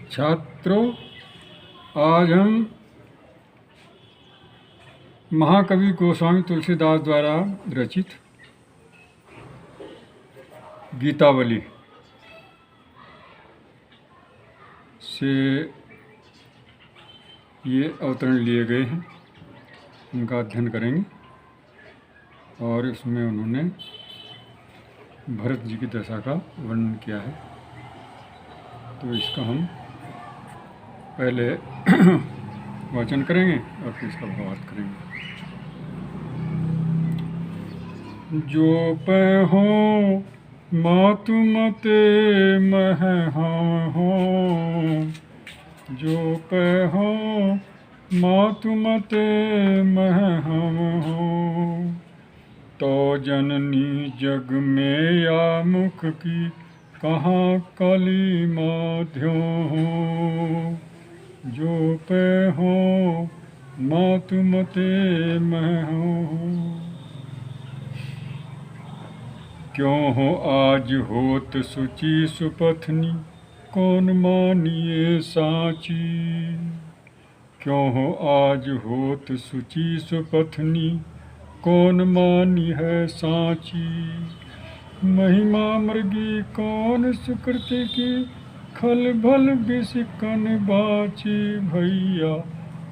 छात्रों, आज हम महाकवि गोस्वामी तुलसीदास द्वारा रचित गीतावली से ये अवतरण लिए गए हैं, उनका अध्ययन करेंगे। और इसमें उन्होंने भरत जी की दशा का वर्णन किया है। तो इसका हम पहले वाचन करेंगे और फिर इसका भावार्थ करेंगे। जो पहो मातु मते मह हो, जो पहो मातु मते मह हो, तो जननी जग में या मुख की कहाँ काली माध्यो हो। जो पे हो मातु मते मह हो, क्यों हो आज होत सुचि सुपथनी, कौन मानिए साची। क्यों हो आज होत सुचि सुपथनी, कौन मानी है साची। महिमा मृगी कौन सुकृति की, खल भल बिसिकन बाची। भैया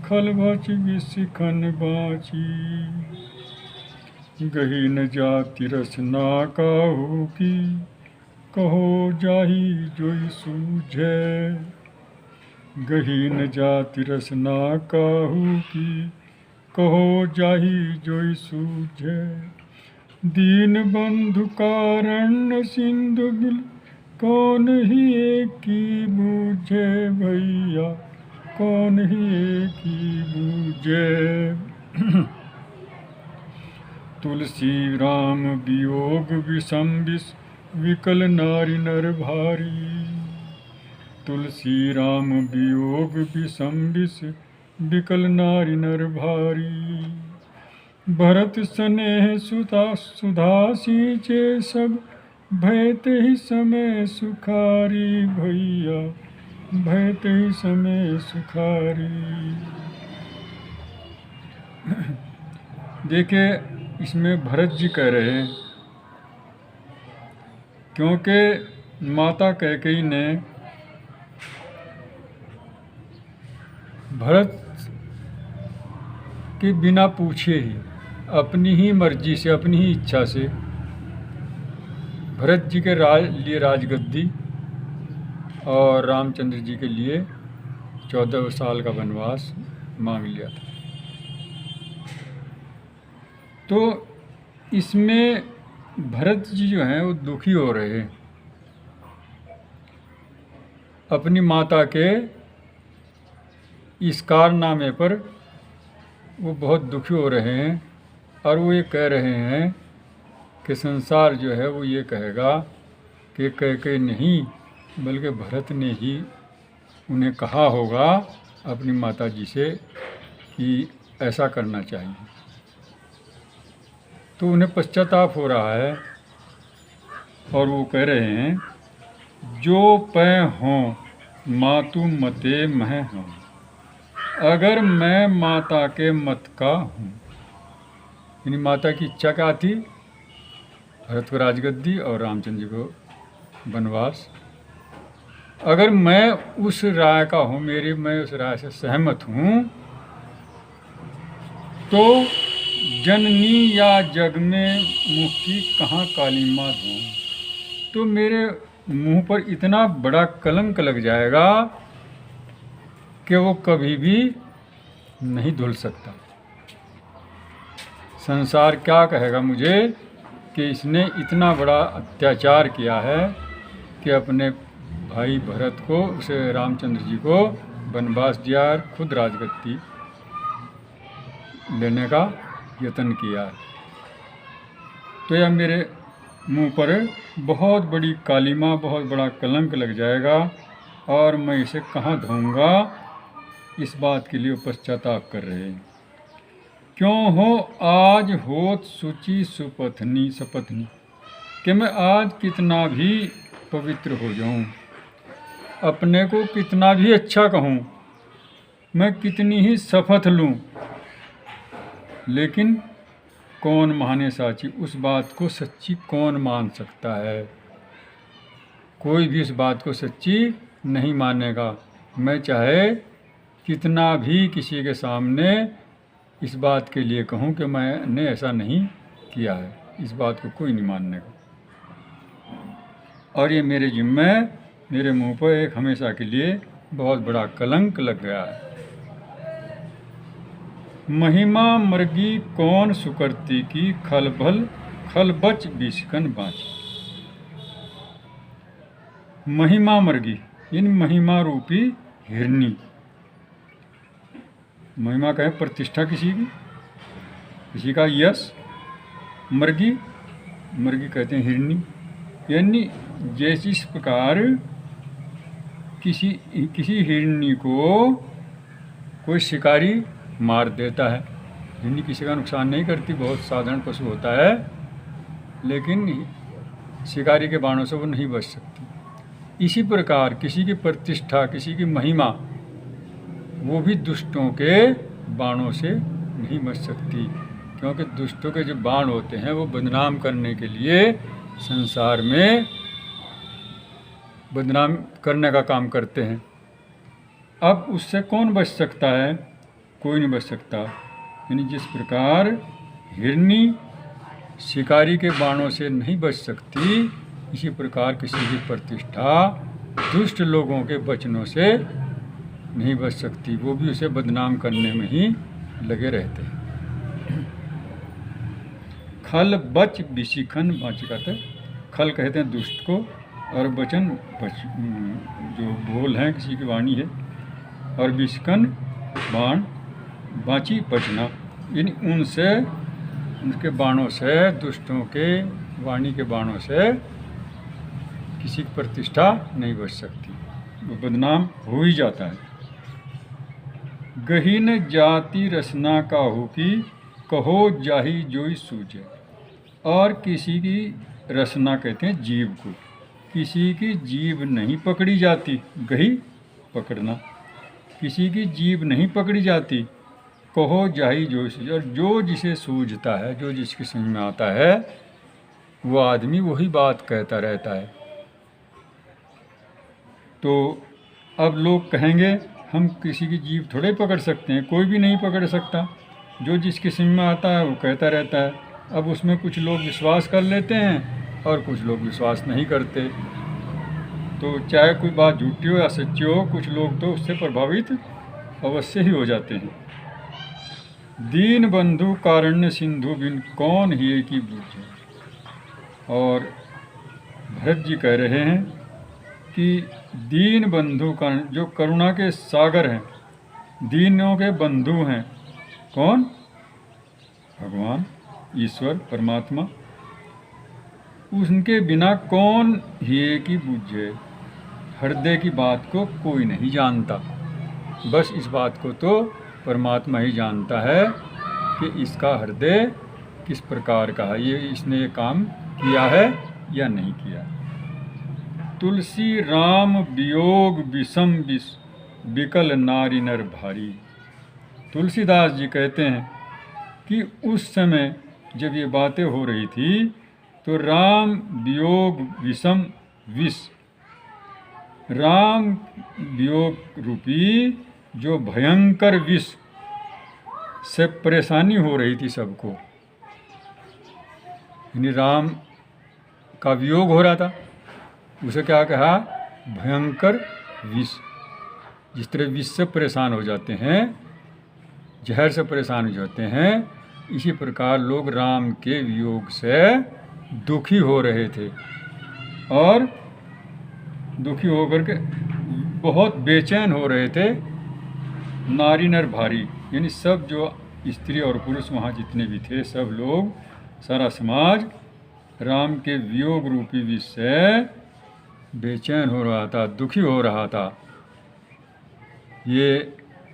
खल भच बिसिकन बाची। गही न जाति रसना काहू की, कहो जाही जोई सूझे। गही न जाति रसना काहू की, कहो जाही जोई सूझे। दीन बंधु कारण सिंधु बिल, कौन ही एक की बूझे। भैया कौन ही एक की बूझे। तुलसी राम वियोग विषम विष, विकल नारी नर भारी। तुलसी राम वियोग विषम विष, विकल नारी नर भारी। भरत स्नेह सुधा सुधा सींचे सब, भयते ही समय सुखारी। भैया भयते ही समय सुखारी। देखिए, इसमें भरत जी कह रहे हैं, क्योंकि माता कैकेयी ने भरत के बिना पूछे ही, अपनी ही मर्जी से, अपनी ही इच्छा से भरत जी के लिए राजगद्दी और रामचंद्र जी के लिए 14 साल का वनवास मांग लिया था। तो इसमें भरत जी जो हैं वो दुखी हो रहे हैं, अपनी माता के इस कारनामे पर वो बहुत दुखी हो रहे हैं। और वो ये कह रहे हैं कि संसार जो है वो ये कहेगा कि कैकेयी नहीं, बल्कि भरत ने ही उन्हें कहा होगा अपनी माता जी से कि ऐसा करना चाहिए। तो उन्हें पश्चाताप हो रहा है और वो कह रहे हैं, जो पै हों मातु मते मह हों। अगर मैं माता के मत का हूँ, यानी माता की इच्छा क्या थी, भरत को राजगद्दी और रामचंद्र जी को वनवास। अगर मैं उस राय का हूँ, मैं उस राय से सहमत हूँ, तो जननी या जग में मुख की कहाँ काली माँ धोऊं। तो मेरे मुंह पर इतना बड़ा कलंक लग जाएगा कि वो कभी भी नहीं धुल सकता। संसार क्या कहेगा मुझे कि इसने इतना बड़ा अत्याचार किया है कि अपने भाई भरत को, उसे रामचंद्र जी को वनवास दिया, खुद राजगद्दी लेने का यत्न किया। तो यह मेरे मुंह पर बहुत बड़ी कालिमा, बहुत बड़ा कलंक लग जाएगा और मैं इसे कहाँ धोऊंगा। इस बात के लिए पश्चाताप कर रहे हैं। क्यों हो आज होत सुचि सुपथनी सपथनी, कि मैं आज कितना भी पवित्र हो जाऊं, अपने को कितना भी अच्छा कहूँ, मैं कितनी ही शपथ लूँ, लेकिन कौन माने साची, उस बात को सच्ची कौन मान सकता है। कोई भी इस बात को सच्ची नहीं मानेगा। मैं चाहे कितना भी किसी के सामने इस बात के लिए कहूँ कि मैंने ऐसा नहीं किया है, इस बात को कोई नहीं मानने का। और ये मेरे जिम्मे, मेरे मुंह पर एक हमेशा के लिए बहुत बड़ा कलंक लग गया है। महिमा मर्गी कौन सुकरती की, खलबच बिस्कन बाँची। महिमा मर्गी यानी महिमा रूपी हिरनी। महिमा कहे प्रतिष्ठा किसी का यश। मर्गी कहते हैं हिरनी, यानी जैसे इस प्रकार किसी हिरनी को कोई शिकारी मार देता है। हिरनी किसी का नुकसान नहीं करती, बहुत साधारण पशु होता है, लेकिन शिकारी के बाणों से वो नहीं बच सकती। इसी प्रकार किसी की प्रतिष्ठा, किसी की महिमा, वो भी दुष्टों के बाणों से नहीं बच सकती, क्योंकि दुष्टों के जो बाण होते हैं वो बदनाम करने के लिए संसार में बदनाम करने का काम करते हैं। अब उससे कौन बच सकता है? कोई नहीं बच सकता। यानी जिस प्रकार हिरनी शिकारी के बाणों से नहीं बच सकती, इसी प्रकार किसी की प्रतिष्ठा दुष्ट लोगों के वचनों से नहीं बच सकती, वो भी उसे बदनाम करने में ही लगे रहते हैं। खल बच बिशिखन बाँची कहते हैं। खल कहते हैं दुष्ट को, और वचन जो बोल हैं किसी की वाणी है, और बिशिखन बाण बाँची बचना, यानी उनसे, उनके बाणों से, दुष्टों के वाणी के बाणों से किसी की प्रतिष्ठा नहीं बच सकती, वो बदनाम हो ही जाता है। गहीन जाति रसना काहू की, कहो जाही जोई सूझे। और किसी की रसना कहते हैं जीव को, किसी की जीव नहीं पकड़ी जाती। गही पकड़ना, किसी की जीव नहीं पकड़ी जाती। कहो जाही जोई सूझे, और जो जिसे सूझता है, जो जिसकी समझ में आता है, वो आदमी वही बात कहता रहता है। तो अब लोग कहेंगे हम किसी की जीभ थोड़े पकड़ सकते हैं, कोई भी नहीं पकड़ सकता, जो जिसकी समझ में आता है वो कहता रहता है। अब उसमें कुछ लोग विश्वास कर लेते हैं और कुछ लोग विश्वास नहीं करते। तो चाहे कोई बात झूठी हो या सच्ची हो, कुछ लोग तो उससे प्रभावित अवश्य ही हो जाते हैं। दीन बंधु कारण्य सिंधु बिन, कौन ही की बूझे। और भरत जी कह रहे हैं कि दीन बंधु का, जो करुणा के सागर हैं, दीनों के बंधु हैं, कौन? भगवान, ईश्वर, परमात्मा। उनके बिना कौन ही की बूझे। हृदय की बात को कोई नहीं जानता, बस इस बात को तो परमात्मा ही जानता है कि इसका हृदय किस प्रकार का है, ये इसने ये काम किया है या नहीं किया। तुलसी राम वियोग विषम विकल नारी नर भारी। तुलसीदास जी कहते हैं कि उस समय जब ये बातें हो रही थी, तो राम वियोग विषम विष, राम वियोग रूपी जो भयंकर विष से परेशानी हो रही थी सबको, यानी राम का वियोग हो रहा था, उसे क्या कहा? भयंकर विष। जिस तरह विष से परेशान हो जाते हैं, जहर से परेशान हो जाते हैं, इसी प्रकार लोग राम के वियोग से दुखी हो रहे थे, और दुखी होकर के बहुत बेचैन हो रहे थे। नारी नर भारी, यानी सब जो स्त्री और पुरुष वहाँ जितने भी थे, सब लोग, सारा समाज राम के वियोग रूपी विष से बेचैन हो रहा था, दुखी हो रहा था। ये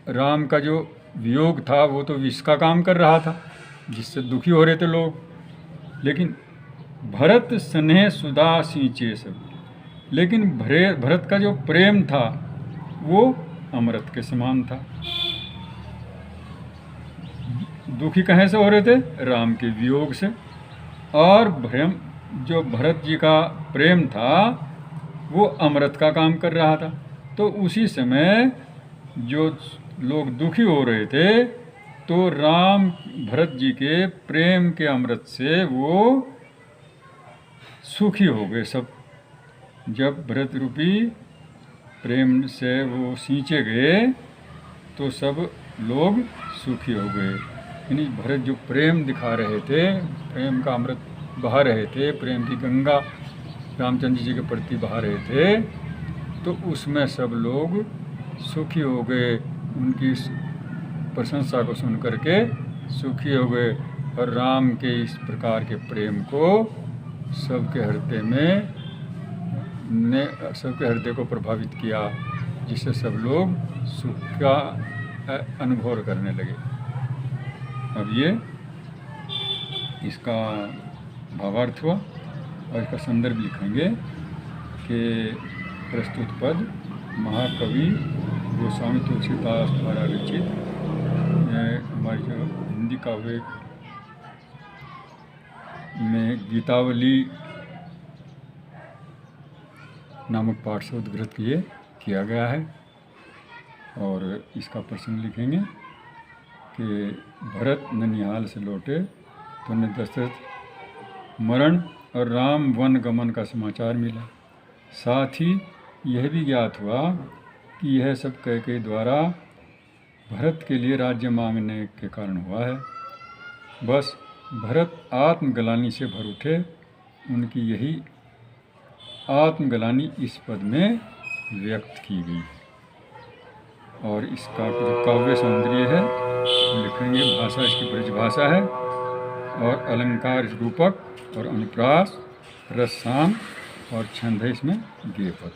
राम का जो वियोग था वो तो विष का काम कर रहा था, जिससे दुखी हो रहे थे लोग। लेकिन भरत स्नेह सुधा सींचे सब, लेकिन भरत का जो प्रेम था वो अमृत के समान था। दुखी कहाँ से हो रहे थे? राम के वियोग से। और जो भरत जी का प्रेम था वो अमृत का काम कर रहा था। तो उसी समय जो लोग दुखी हो रहे थे तो राम भरत जी के प्रेम के अमृत से वो सुखी हो गए सब। जब भरत रूपी प्रेम से वो सींचे गए तो सब लोग सुखी हो गए। यानी भरत जो प्रेम दिखा रहे थे, प्रेम का अमृत बहा रहे थे, प्रेम की गंगा रामचंद्र जी के प्रति बहा रहे थे, तो उसमें सब लोग सुखी हो गए। उनकी प्रशंसा को सुन करके सुखी हो गए और राम के इस प्रकार के प्रेम को सबके हृदय को प्रभावित किया, जिससे सब लोग सुख का अनुभव करने लगे। अब ये इसका भावार्थ हुआ और इसका संदर्भ लिखेंगे कि प्रस्तुत पद महाकवि गोस्वामी तुलसीदास द्वारा रचित हमारी जो हिंदी काव्य में गीतावली नामक पाठ से उद्धृत किया गया है। और इसका प्रसंग लिखेंगे कि भरत ननिहाल से लौटे तो उन्हें दशरथ मरण और राम वन गमन का समाचार मिला। साथ ही यह भी ज्ञात हुआ कि यह सब कैकेयी द्वारा भरत के लिए राज्य मांगने के कारण हुआ है। बस भरत आत्मग्लानि से भर उठे। उनकी यही आत्मग्लानि इस पद में व्यक्त की गई। और इसका जो काव्य सौंदर्य है लिखेंगे, भाषा इसकी ब्रजभाषा है और अलंकार रूपक और अनुप्रास रस शाम और छंद है इसमें गेय पद।